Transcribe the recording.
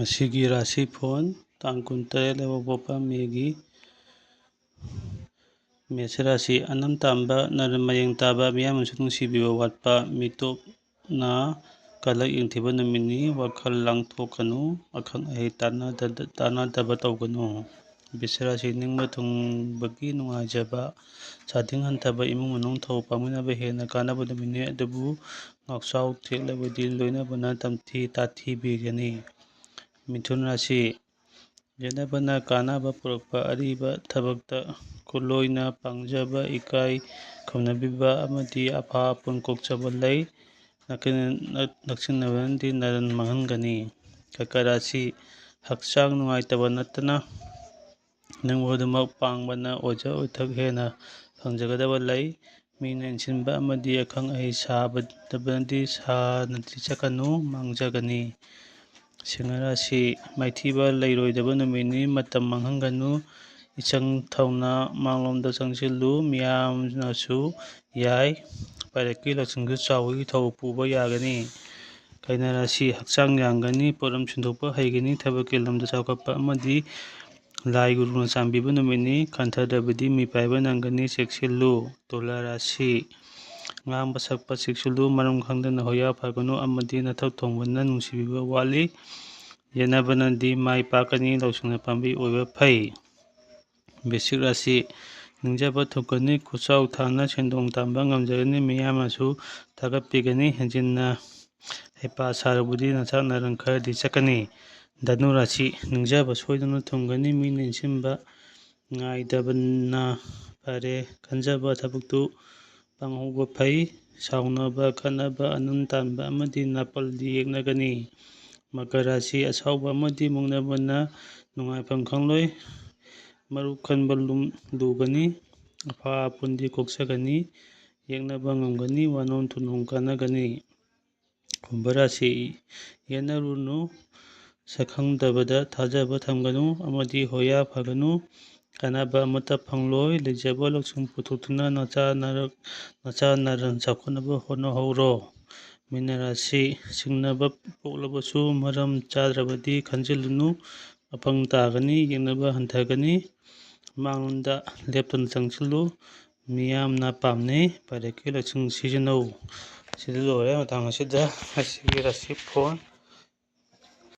ꯑꯁꯤꯒꯤ ꯔꯥꯁꯤ ꯐꯣꯟ ꯇꯥꯡ 23 ꯂꯩꯕꯥꯛꯄꯣꯛꯄ ꯃꯦꯒꯤ ꯃꯦꯁ ꯔꯥꯁꯤ ꯑꯅꯝ ꯇꯥꯟꯕ ꯃꯌꯦꯡ ꯇꯥꯕ ꯃꯤꯌꯥꯝꯅꯁꯨ ꯅꯨꯡꯁꯤꯕꯤꯕ ꯋꯥꯠꯄ ꯃꯤꯇꯣꯞꯅ ꯀꯂꯛ ꯌꯦꯡꯊꯤꯕ ꯅꯨꯃꯤꯠꯅꯤ꯫ ꯋꯥꯈꯜ ꯂꯥꯡꯊꯣꯛꯀꯅꯨ, ꯑꯈꯪ ꯑꯍꯩ ꯇꯥꯟꯅꯗꯕ ꯇꯧꯒꯅꯨ꯫ ꯕꯤꯁ ꯔꯥꯁꯤ ꯅꯤꯡꯕ ꯊꯨꯡꯕꯒꯤ ꯅꯨꯡꯉꯥꯏꯖꯕ, ꯆꯥꯗꯤꯡ ꯍꯟꯊꯕ, ꯏꯃꯨꯡ ꯃꯅꯨꯡ ꯊꯕꯛ ꯄꯥꯡꯃꯤꯟꯅꯕ ꯍꯦꯟꯅ ꯀꯥꯟꯅꯕ ꯅꯨꯃꯤꯠꯅꯤ꯫ ꯑꯗꯨꯕꯨ ꯉꯥꯛꯆꯥꯎ ꯊꯦꯛꯂꯕꯗꯤ ꯂꯣꯏꯅꯕꯅ ꯇꯥꯊꯤꯕꯤꯒꯅꯤ꯫ ꯃꯤꯊꯨꯟ ꯔꯥꯁꯤ ꯌꯦꯠꯅꯕꯅ ꯀꯥꯟꯅꯕ ꯄꯨꯔꯛꯄ, ꯑꯔꯤꯕ ꯊꯕꯛꯇ ꯈꯨꯠꯂꯣꯏꯅ ꯄꯥꯡꯖꯕ, ꯏꯀꯥꯏ ꯈꯨꯝꯅꯕꯤꯕ ꯑꯃꯗꯤ ꯑꯐꯥ ꯑꯄꯨꯟ ꯀꯣꯛꯆꯕ ꯂꯩ꯫ ꯅꯛꯁꯤꯟꯅꯕꯅꯗꯤ ꯅꯔꯟ ꯃꯥꯡꯍꯟꯒꯅꯤ꯫ ꯀꯔꯀꯠ ꯔꯥꯁꯤ ꯍꯛꯆꯥꯡ ꯅꯨꯡꯉꯥꯏꯇꯕ ꯅꯠꯇꯅ ꯅꯤꯡꯕ ꯈꯨꯗꯤꯡꯃꯛ ꯄꯥꯡꯕꯅ ꯑꯣꯏꯖ ꯑꯣꯏꯊꯛ ꯍꯦꯟꯅ ꯐꯪꯖꯒꯗꯕ ꯂꯩ꯫ ꯃꯤꯅ ꯏꯟꯁꯤꯟꯕ ꯑꯃꯗꯤ ꯑꯈꯪ ꯑꯍꯩ ꯁꯥꯅꯗꯤ ꯆꯠꯀꯅꯨ, ꯃꯥꯡꯖꯒꯅꯤ꯫ ꯁꯤꯡꯍ ꯔꯥꯁꯤ ꯃꯥꯏꯊꯤꯕ ꯂꯩꯔꯣꯏꯗꯕ ꯅꯨꯃꯤꯠꯅꯤ꯫ ꯃꯇꯝ ꯃꯥꯡꯍꯟꯒꯅꯨ, ꯏꯆꯪ ꯊꯧꯅ ꯃꯥꯡꯂꯣꯝꯗ ꯆꯪꯁꯤꯜꯂꯨ, ꯃꯤꯌꯥꯝꯅꯁꯨ ꯌꯥꯏ꯫ ꯄꯥꯏꯔꯛꯀꯤ ꯂꯧꯁꯤꯡꯁꯨ ꯆꯥꯎꯏ, ꯊꯧ ꯄꯨꯕ ꯌꯥꯒꯅꯤ꯫ ꯀꯩꯅꯥ ꯔꯥꯁꯤ ꯍꯛꯆꯥꯡ ꯌꯥꯡꯒꯅꯤ, ꯄꯣꯠꯂꯝ ꯁꯤꯟꯗꯣꯛꯄ ꯍꯩꯒꯅꯤ, ꯊꯕꯛꯀꯤ ꯂꯝꯗ ꯆꯥꯎꯈꯠꯄ ꯑꯃꯗꯤ ꯂꯥꯏ ꯒꯨꯔꯨꯅ ꯆꯥꯟꯕꯤꯕ ꯅꯨꯃꯤꯠꯅꯤ꯫ ꯈꯟꯊꯗ꯭ꯔꯕꯗꯤ ꯃꯤꯄꯥꯏꯕ ꯅꯪꯒꯅꯤ, ꯆꯦꯛꯁꯤꯜꯂꯨ꯫ ꯇꯨꯂꯥ ꯔꯥꯁꯤ ꯉꯥꯡꯕ ꯁꯛꯄ ꯆꯦꯛꯁꯤꯜꯂꯨ, ꯃꯔꯝ ꯈꯪꯗꯅ ꯍꯣꯌꯥ ꯐꯒꯅꯨ ꯑꯃꯗꯤ ꯅꯊꯛ ꯊꯣꯡꯕꯅ ꯅꯨꯡꯁꯤꯕꯤꯕ ꯋꯥꯠꯂꯤ꯫ ꯌꯦꯠꯅꯕꯅꯗꯤ ꯃꯥꯏ ꯄꯥꯛꯀꯅꯤ, ꯂꯧꯁꯤꯡꯅ ꯄꯥꯝꯕꯩ ꯑꯣꯏꯕ ꯐꯩ꯫ ꯕꯤꯁꯤꯛ ꯔꯥꯁꯤ ꯅꯤꯡꯖꯕ ꯊꯨꯡꯒꯅꯤ, ꯈꯨꯠꯆꯥꯎ ꯊꯥꯡꯅ ꯁꯦꯟꯗꯣꯡ ꯇꯥꯟꯕ ꯉꯝꯖꯒꯅꯤ, ꯃꯤꯌꯥꯝꯅꯁꯨ ꯊꯥꯒꯠꯄꯤꯒꯅꯤ꯫ ꯍꯦꯟꯖꯤꯟꯅ ꯍꯩꯄꯥ ꯁꯥꯔꯨꯕꯗꯤ ꯅꯆꯥꯛ ꯅꯔꯪ ꯈꯔꯗꯤ ꯆꯠꯀꯅꯤ꯫ ꯙꯅꯨ ꯔꯥꯁꯤ ꯅꯤꯡꯖꯕ ꯁꯣꯏꯗꯅ ꯊꯨꯡꯒꯅꯤ, ꯃꯤꯅ ꯏꯟꯁꯤꯟꯕ ꯉꯥꯏꯗꯕꯅ ꯐꯔꯦ, ꯈꯟꯖꯕ ꯊꯕꯛꯇꯨ ꯄꯥꯡꯍꯧꯕ ꯐꯩ꯫ ꯁꯥꯎꯅꯕ, ꯈꯠꯅꯕ, ꯑꯅꯝ ꯇꯥꯟꯕ ꯑꯃꯗꯤ ꯅꯥꯄꯜꯗꯤ ꯌꯦꯛꯅꯒꯅꯤ꯫ ꯃꯀꯔ ꯔꯥꯁꯤ ꯑꯁꯥꯎꯕ ꯑꯃꯗꯤ ꯃꯨꯛꯅꯕꯅ ꯅꯨꯡꯉꯥꯏꯐꯝ ꯈꯪꯂꯣꯏ, ꯃꯔꯨꯞ ꯈꯟꯕ ꯂꯨꯒꯅꯤ, ꯑꯐꯥ ꯑꯄꯨꯟꯗꯤ ꯀꯣꯛꯆꯒꯅꯤ, ꯌꯦꯛꯅꯕ ꯉꯝꯒꯅꯤ, ꯋꯥꯅꯣꯝ ꯊꯨꯅꯣꯝ ꯀꯥꯟꯅꯒꯅꯤ꯫ ꯀꯨꯝꯚ ꯔꯥꯁꯤ ꯌꯦꯠꯅꯔꯨꯅꯨ, ꯁꯛꯈꯪꯗꯕꯗ ꯊꯥꯖꯕ ꯊꯝꯒꯅꯨ ꯑꯃꯗꯤ ꯍꯣꯌꯥ ꯐꯒꯅꯨ, ꯀꯥꯟꯅꯕ ꯑꯃꯠꯇ ꯐꯪꯂꯣꯏ꯫ ꯂꯩꯖꯕ ꯂꯧꯁꯤꯡ ꯄꯨꯊꯣꯛꯇꯨꯅ ꯅꯆꯥ ꯅꯔꯟ ꯆꯥꯎꯈꯠꯅꯕ ꯍꯣꯠꯅꯍꯧꯔꯣ꯫ ꯃꯤꯅ ꯔꯥꯁꯤ ꯁꯤꯡꯅꯕ ꯄꯣꯛꯂꯕꯁꯨ ꯃꯔꯝ ꯆꯥꯗ꯭ꯔꯕꯗꯤ ꯈꯟꯖꯤꯜꯂꯨꯅꯨ, ꯑꯄꯪ ꯇꯥꯒꯅꯤ, ꯌꯦꯡꯅꯕ ꯍꯟꯊꯒꯅꯤ, ꯃꯥꯡꯂꯣꯝꯗ ꯂꯦꯞꯇꯅ ꯆꯪꯁꯤꯜꯂꯨ, ꯃꯤꯌꯥꯝꯅ ꯄꯥꯝꯅꯩ꯫ ꯄꯥꯏꯔꯛꯀꯤ ꯂꯧꯁꯤꯡ ꯁꯤꯖꯤꯟꯅꯧ꯫ ꯁꯤꯗ ꯂꯣꯏꯔꯦ꯫ ꯃꯊꯪ ꯑꯁꯤꯗ ꯑꯁꯤꯒꯤ ꯔꯥꯁꯤ ꯐꯣꯟ